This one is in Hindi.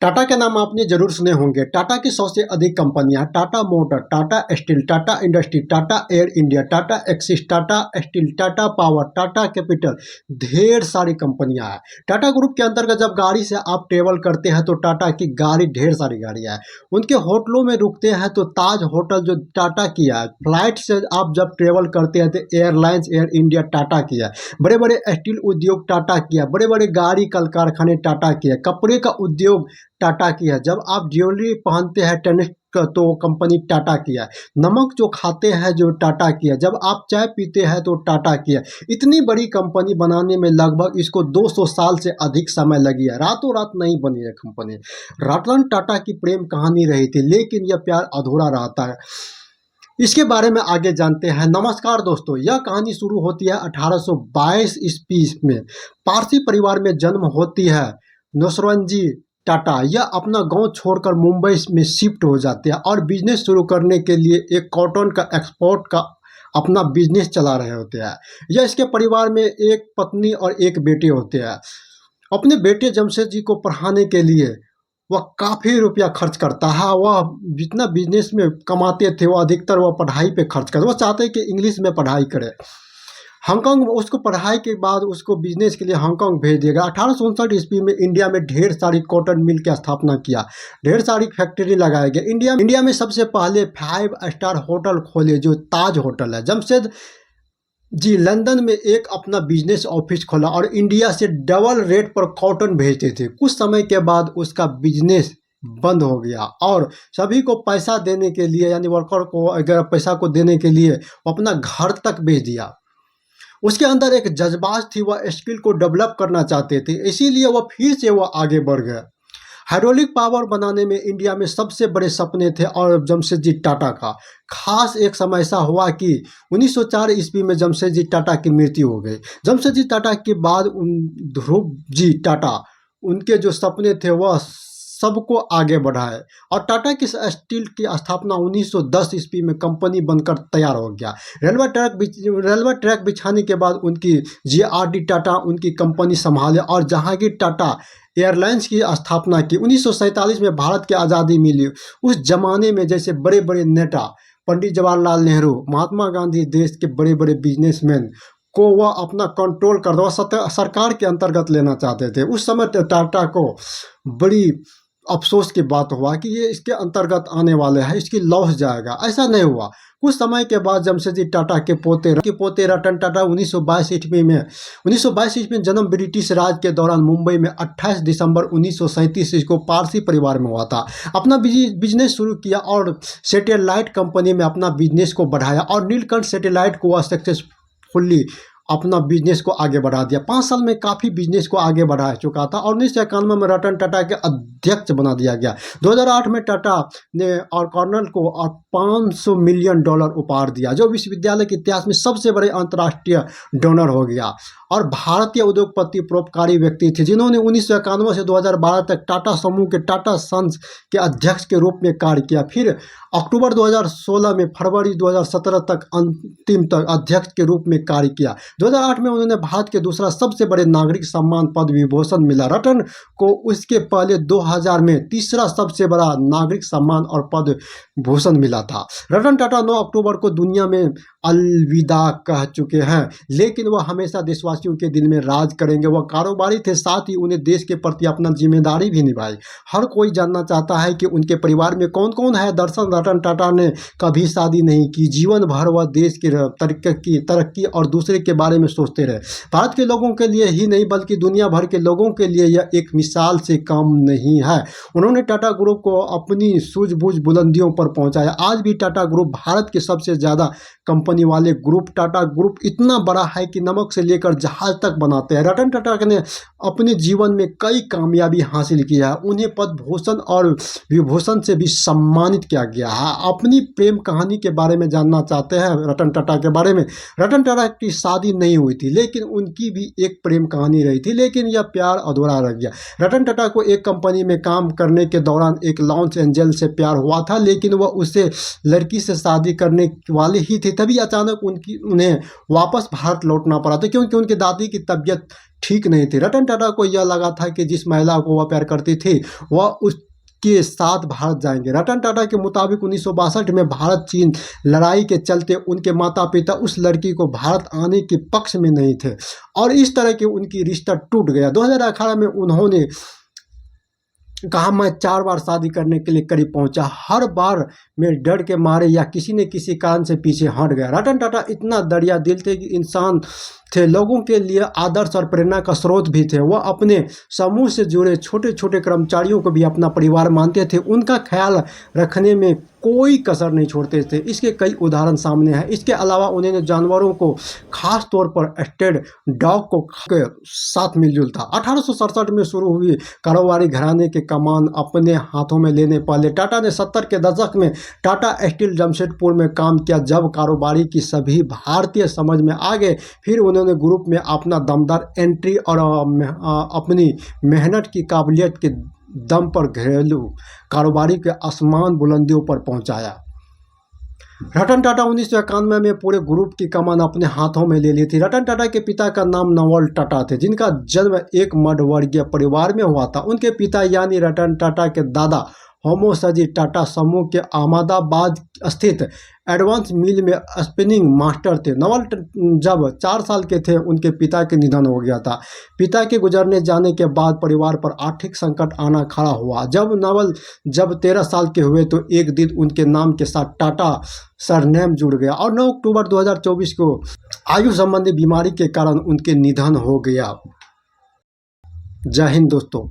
टाटा के नाम आपने जरूर सुने होंगे। टाटा की 100 से अधिक कंपनियां, Tata motor, Tata steel, Tata industry, Tata air India, Tata axis, Tata steel, Tata power, Tata capital, ढेर सारी कंपनियां हैं। टाटा ग्रुप के अंतर्गत जब गाड़ी से आप ट्रेवल करते हैं तो टाटा की गाड़ी, ढेर सारी गाड़ियां हैं। उनके होटलों में रुकते हैं तो ताज होटल जो टाटा की है। फ्लाइट से आप जब ट्रेवल करते हैं तो एयरलाइंस एयर इंडिया टाटा की है। बड़े बड़े स्टील उद्योग टाटा की है। बड़े बड़े गाड़ी कल कारखाने टाटा की है। कपड़े का उद्योग टाटा की है। जब आप ज्वेलरी पहनते हैं टेनिस तो कंपनी टाटा की है। नमक जो खाते हैं जो टाटा की है। जब आप चाय पीते हैं तो टाटा की है। इतनी बड़ी कंपनी बनाने में लगभग इसको 200 साल से अधिक समय लगी है। रातों रात नहीं बनी है कंपनी। रतन टाटा की प्रेम कहानी रही थी, लेकिन यह प्यार अधूरा रहता है। इसके बारे में आगे जानते हैं। नमस्कार दोस्तों, यह कहानी शुरू होती है 1822 ईस्वी में। पारसी परिवार में जन्म होती है नौसरवंजी टाटा। यह अपना गांव छोड़कर मुंबई में शिफ्ट हो जाते हैं और बिजनेस शुरू करने के लिए एक कॉटन का एक्सपोर्ट का अपना बिजनेस चला रहे होते हैं। यह इसके परिवार में एक पत्नी और एक बेटे होते हैं। अपने बेटे जमशेद जी को पढ़ाने के लिए वह काफ़ी रुपया खर्च करता है। वह जितना बिजनेस में कमाते थे वह अधिकतर वह पढ़ाई पे खर्च करते। वह चाहते हैं कि इंग्लिश में पढ़ाई करे। हांगकांग में उसको पढ़ाई के बाद उसको बिजनेस के लिए हांगकांग भेज दिया गया। 1859 ईस्वी में इंडिया में ढेर सारी कॉटन मिल की स्थापना किया। ढेर सारी फैक्ट्री लगाए गए। इंडिया में सबसे पहले 5 स्टार होटल खोले जो ताज होटल है। जमशेद जी लंदन में एक अपना बिजनेस ऑफिस खोला और इंडिया से डबल रेट पर कॉटन भेजते थे। कुछ समय के बाद उसका बिजनेस बंद हो गया और सभी को पैसा देने के लिए, यानी वर्कर को अगर पैसा को देने के लिए वो अपना घर तक भेज दिया। उसके अंदर एक जज्बात थी, वह स्किल को डेवलप करना चाहते थे, इसीलिए वह फिर से वह आगे बढ़ गए। हाइड्रोलिक पावर बनाने में इंडिया में सबसे बड़े सपने थे और जमशेद जी टाटा का खास एक समय ऐसा हुआ कि 1904 ईस्वी में जमशेद जी टाटा की मृत्यु हो गई। जमशेद जी टाटा के बाद ध्रुव जी टाटा, उनके जो सपने थे वह सबको आगे बढ़ाए और टाटा की स्टील की स्थापना 1910 ईस्वी में कंपनी बनकर तैयार हो गया। रेलवे ट्रैक बिछाने के बाद उनकी JRD टाटा उनकी कंपनी संभाले और जहांगीर टाटा एयरलाइंस की स्थापना की। 1947 में भारत की आज़ादी मिली। उस जमाने में जैसे बड़े बड़े नेता पंडित जवाहरलाल नेहरू, महात्मा गांधी, देश के बड़े बड़े बिजनेसमैन को वह अपना कंट्रोल कर दो, सरकार के अंतर्गत लेना चाहते थे। उस समय टाटा को बड़ी अफसोस की बात हुआ कि ये इसके अंतर्गत आने वाले हैं, इसकी लॉस जाएगा। ऐसा नहीं हुआ। कुछ समय के बाद जमशेद जी टाटा के पोते रतन टाटा 1922 ईस्वी में जन्म ब्रिटिश राज के दौरान मुंबई में 28 दिसंबर 1937 को पारसी परिवार में हुआ था। अपना बिजनेस शुरू किया और सैटेलाइट कंपनी में अपना बिजनेस को बढ़ाया और नीलकंठ सैटेलाइट को वह सक्सेसफुली अपना बिजनेस को आगे बढ़ा दिया। 5 साल में काफ़ी बिजनेस को आगे बढ़ा चुका था और 1991 में रतन टाटा के अध्यक्ष बना दिया गया। 2008 में टाटा ने और कर्नल को और $500 मिलियन उपहार दिया, जो विश्वविद्यालय के इतिहास में सबसे बड़े अंतर्राष्ट्रीय डोनर हो गया। और भारतीय उद्योगपति परोपकारी व्यक्ति थे जिन्होंने 1991 से 2012 तक टाटा समूह के टाटा सन्स के अध्यक्ष के रूप में कार्य किया। फिर अक्टूबर 2016 में फरवरी 2017 तक अंतिम तक अध्यक्ष के रूप में कार्य किया। 2008 में उन्होंने भारत के दूसरा सबसे बड़े नागरिक सम्मान पद्म विभूषण मिला। रतन को उसके पहले 2000 में तीसरा सबसे बड़ा नागरिक सम्मान और पद्म भूषण मिला था। रतन टाटा 9 अक्टूबर को दुनिया में अलविदा कह चुके हैं, लेकिन वह हमेशा देशवासियों के दिल में राज करेंगे। वह कारोबारी थे, साथ ही उन्हें देश के प्रति अपना जिम्मेदारी भी निभाई। हर कोई जानना चाहता है कि उनके परिवार में कौन कौन है। दरअसल रतन टाटा ने कभी शादी नहीं की। जीवन भर वह देश की तरक्की और दूसरे के बारे में सोचते रहे। भारत के लोगों के लिए ही नहीं बल्कि दुनिया भर के लोगों के लिए यह एक मिसाल से कम नहीं है। उन्होंने टाटा ग्रुप को अपनी सूझबूझ बुलंदियों पर पहुंचाया। आज भी टाटा ग्रुप भारत के सबसे ज़्यादा कंपनी वाले ग्रुप। टाटा ग्रुप इतना बड़ा है कि नमक से लेकर जहाज तक बनाते हैं। रतन टाटा ने अपने जीवन में कई कामयाबी हासिल की है। उन्हें पद्म भूषण और विभूषण से भी सम्मानित किया गया है। अपनी प्रेम कहानी के बारे में जानना चाहते हैं रतन टाटा के बारे में। रतन टाटा की शादी नहीं हुई थी, लेकिन उनकी भी एक प्रेम कहानी रही थी, लेकिन यह प्यार अधूरा रह गया। रतन टाटा को एक कंपनी में काम करने के दौरान एक लॉस एंजल्स से प्यार हुआ था, लेकिन वह उससे लड़की से शादी करने वाली ही थी। तभी अचानक उन्हें वापस भारत लौटना पड़ा था, क्योंकि उनकी दादी की तबीयत ठीक नहीं थी। रतन टाटा को यह लगा था कि जिस महिला को वह प्यार करती थी वह उसके साथ भारत जाएंगे। रतन टाटा के मुताबिक 1962 में भारत चीन लड़ाई के चलते उनके माता पिता उस लड़की को भारत आने के पक्ष में नहीं थे और इस तरह के उनकी रिश्ता टूट गया। 2018 में उन्होंने कहा, मैं 4 बार शादी करने के लिए करीब पहुंचा, हर बार मैं डर के मारे या किसी न किसी कारण से पीछे हट गया। रतन टाटा इतना दरिया दिल थे कि इंसान थे, लोगों के लिए आदर्श और प्रेरणा का स्रोत भी थे। वह अपने समूह से जुड़े छोटे छोटे कर्मचारियों को भी अपना परिवार मानते थे, उनका ख्याल रखने में कोई कसर नहीं छोड़ते थे। इसके कई उदाहरण सामने हैं। इसके अलावा उन्होंने जानवरों को, खास तौर पर स्ट्रे डॉग को के साथ मिलजुल था। 1867 में शुरू हुई कारोबारी घराने के कमान अपने हाथों में लेने पहले टाटा ने 70 के दशक में टाटा स्टील जमशेदपुर में काम किया। जब कारोबारी की सभी भारतीय समझ में आ गए, फिर उन्होंने ग्रुप में अपना दमदार एंट्री और अपनी मेहनत की काबिलियत के दम पर घरेलू कारोबारी के आसमान बुलंदियों पर पहुंचाया। रतन टाटा 1991 में पूरे ग्रुप की कमान अपने हाथों में ले ली थी। रतन टाटा के पिता का नाम नवल टाटा थे, जिनका जन्म एक मध्यवर्गीय परिवार में हुआ था। उनके पिता यानी रतन टाटा के दादा होमोसजी टाटा समूह के अहमदाबाद स्थित एडवांस मिल में स्पिनिंग मास्टर थे। नवल जब 4 साल के थे उनके पिता के निधन हो गया था। पिता के गुजरने जाने के बाद परिवार पर आर्थिक संकट आना खड़ा हुआ। जब 13 साल के हुए तो एक दिन उनके नाम के साथ टाटा सरनेम जुड़ गया और 9 अक्टूबर 2024 को आयु संबंधी बीमारी के कारण उनके निधन हो गया। जय हिंद दोस्तों।